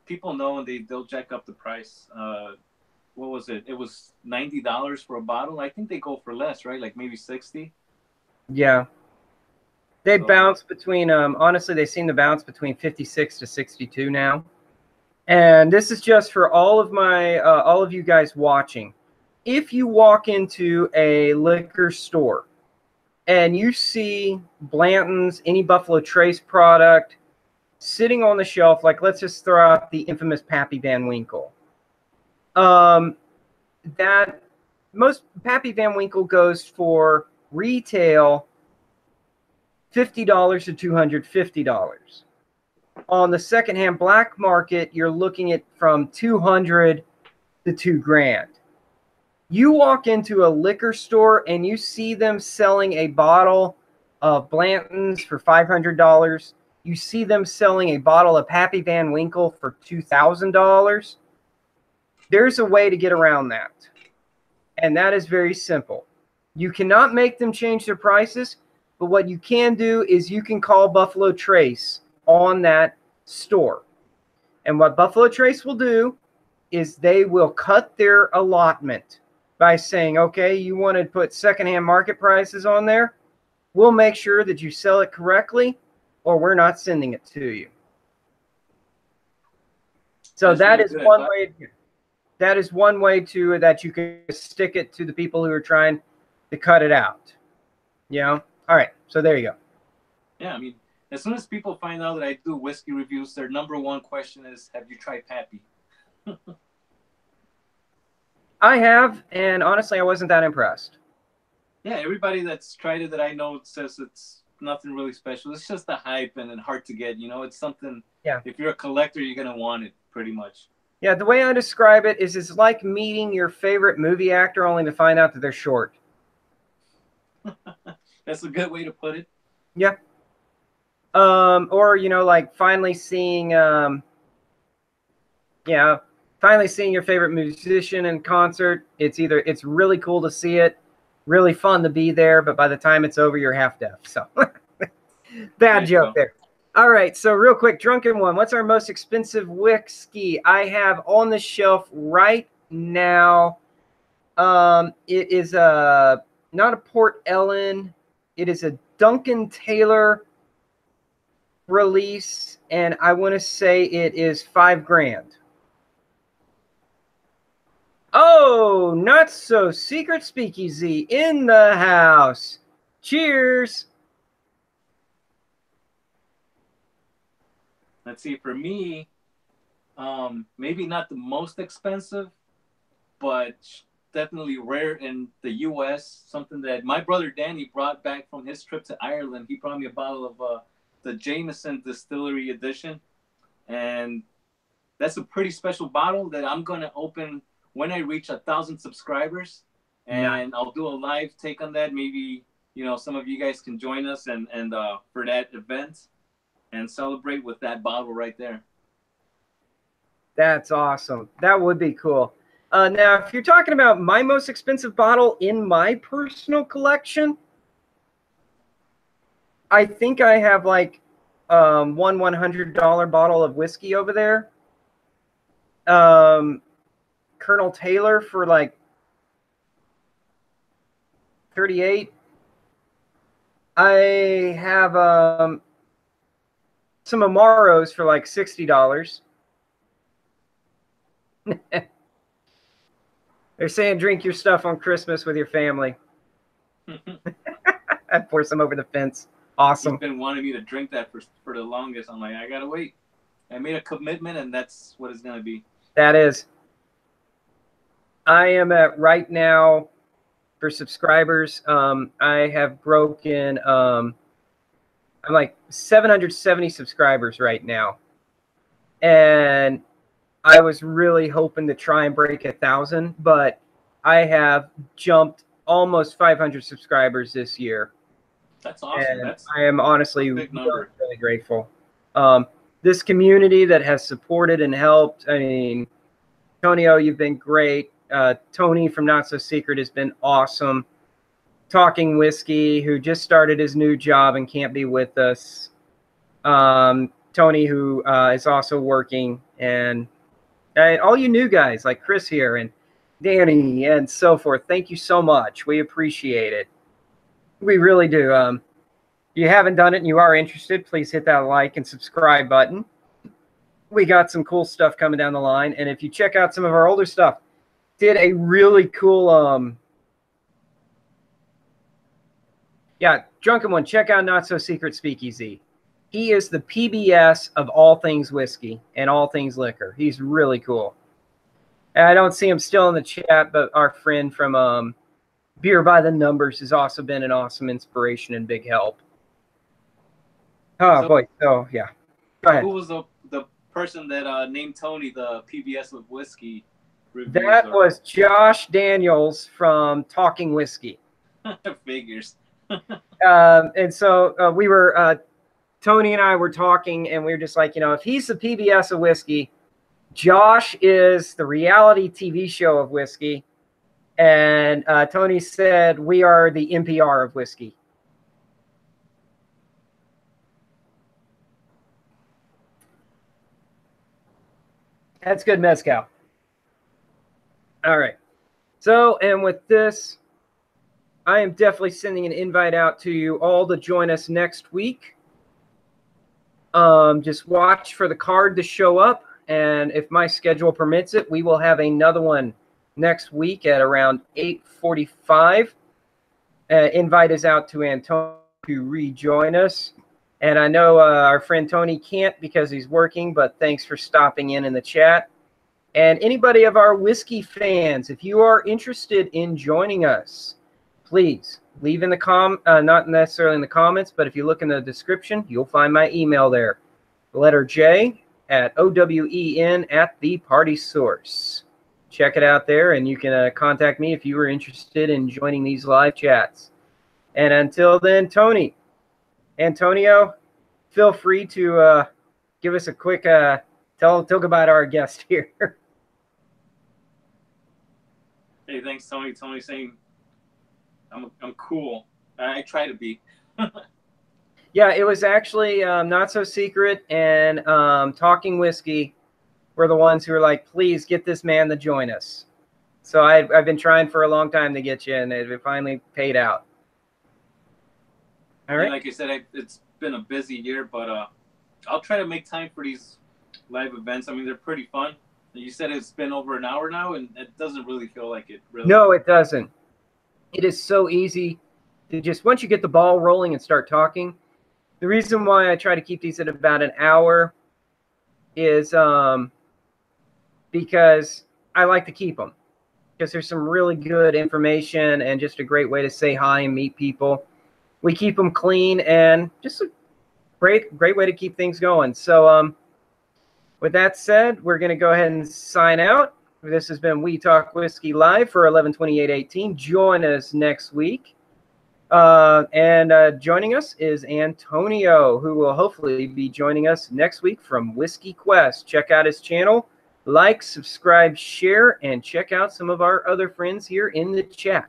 people know, and they'll jack up the price. What was it? It was $90 for a bottle. I think they go for less, right? Like maybe 60. Yeah. They So bounce between, honestly, they seem to bounce between 56 to 62 now. And this is just for all of you guys watching. If you walk into a liquor store and you see Blanton's, any Buffalo Trace product sitting on the shelf, like let's just throw out the infamous Pappy Van Winkle. That most Pappy Van Winkle goes for retail $50 to $250. On the secondhand black market, you're looking at from 200 to $2,000. You walk into a liquor store and you see them selling a bottle of Blanton's for $500. You see them selling a bottle of Pappy Van Winkle for $2,000. There's a way to get around that. And that is very simple. You cannot make them change their prices, but what you can do is you can call Buffalo Trace on that store. And what Buffalo Trace will do is they will cut their allotment by saying, okay, you want to put secondhand market prices on there? We'll make sure that you sell it correctly, or we're not sending it to you. So that is one way. That is one way to that you can stick it to the people who are trying to cut it out. You know? All right. So there you go. yeah, I mean, as soon as people find out that I do whiskey reviews, their number one question is, "Have you tried Pappy?" I have, and honestly, I wasn't that impressed. Yeah, everybody that's tried it that I know says it's nothing really special. It's just the hype and hard to get. It's something. Yeah. If you're a collector, you're gonna want it pretty much. Yeah, the way I describe it is it's like meeting your favorite movie actor only to find out that they're short. That's a good way to put it. Yeah. Or, like finally seeing, finally seeing your favorite musician in concert. It's really cool to see it, really fun to be there, but by the time it's over, you're half deaf. So bad joke there. All right, so real quick, Drunken One, what's our most expensive whiskey? I have on the shelf right now. It is not a Port Ellen. It is a Duncan Taylor release, and I want to say it is $5,000. Oh, not so secret speakeasy in the house. Cheers. Let's see, for me, maybe not the most expensive, but definitely rare in the U.S. Something that my brother Danny brought back from his trip to Ireland. He brought me a bottle of the Jameson Distillery Edition, and that's a pretty special bottle that I'm gonna open when I reach 1,000 subscribers, and I'll do a live take on that. Maybe some of you guys can join us and for that event and celebrate with that bottle right there. That's awesome. That would be cool. Now, if you're talking about my most expensive bottle in my personal collection, I think I have like one $100 bottle of whiskey over there. Colonel Taylor for like $38. I have some Amaros for like $60. They're saying drink your stuff on Christmas with your family. I pour some over the fence. Awesome. He's been wanting me to drink that for the longest. I'm like, I gotta wait. I made a commitment, and that's what it's gonna be. That is. I am at right now for subscribers. I have broken. I'm like 770 subscribers right now, and I was really hoping to try and break 1,000, but I have jumped almost 500 subscribers this year. That's awesome. And I am honestly big number. Really grateful. This community that has supported and helped. I mean, Tonio, you've been great. Tony from Not So Secret has been awesome. Talking Whiskey, who just started his new job and can't be with us. Tony, who is also working, and all you new guys like Chris here and Danny and so forth. Thank you so much. We appreciate it. We really do. If you haven't done it and you are interested, please hit that like and subscribe button. We got some cool stuff coming down the line. And if you check out some of our older stuff, did a really cool, Drunken One, check out Not So Secret Speakeasy. He is the PBS of all things whiskey and all things liquor. He's really cool. And I don't see him still in the chat, but our friend from Beer by the Numbers has also been an awesome inspiration and big help. Oh, boy. So, yeah. Go ahead. Who was the person that named Tony the PBS of whiskey reviews? That was Josh Daniels from Talking Whiskey. Figures. And so we were, Tony and I were talking, and we were just like, if he's the PBS of whiskey, Josh is the reality TV show of whiskey. And Tony said, we are the NPR of whiskey. That's good mezcal. All right. So, and with this, I am definitely sending an invite out to you all to join us next week. Just watch for the card to show up. And if my schedule permits it, we will have another one next week at around 8:45. Invite is out to Antonio to rejoin us. And I know our friend Tony can't because he's working, but thanks for stopping in the chat. And anybody of our whiskey fans, if you are interested in joining us, please leave in the not necessarily in the comments, but if you look in the description, you'll find my email there. The letter J at OWEN@thepartysource. Check it out there, and you can contact me if you are interested in joining these live chats. And until then, Tony, Antonio, feel free to give us a quick tell goodbye to our guest here. Hey, thanks, Tony. Tony saying I'm cool. I try to be. Yeah, it was actually Not So Secret and Talking Whiskey were the ones who were like, please get this man to join us. So I've been trying for a long time to get you, and it finally paid out. All right. And like I said, it's been a busy year, but I'll try to make time for these live events. I mean, they're pretty fun. You said it's been over an hour now, and it doesn't really feel like it. Really. No, it doesn't. It is so easy to just, once you get the ball rolling and start talking. The reason why I try to keep these at about an hour is because I like to keep them. Because there's some really good information and just a great way to say hi and meet people. We keep them clean and just a great way to keep things going. So with that said, we're going to go ahead and sign out. This has been We Talk Whiskey Live for 11/28/18. Join us next week. And joining us is Antonio, who will hopefully be joining us next week from Whiskey Quest. Check out his channel. Like, subscribe, share, and check out some of our other friends here in the chat.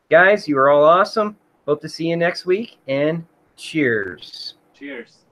Guys, you are all awesome. Hope to see you next week, and cheers. Cheers.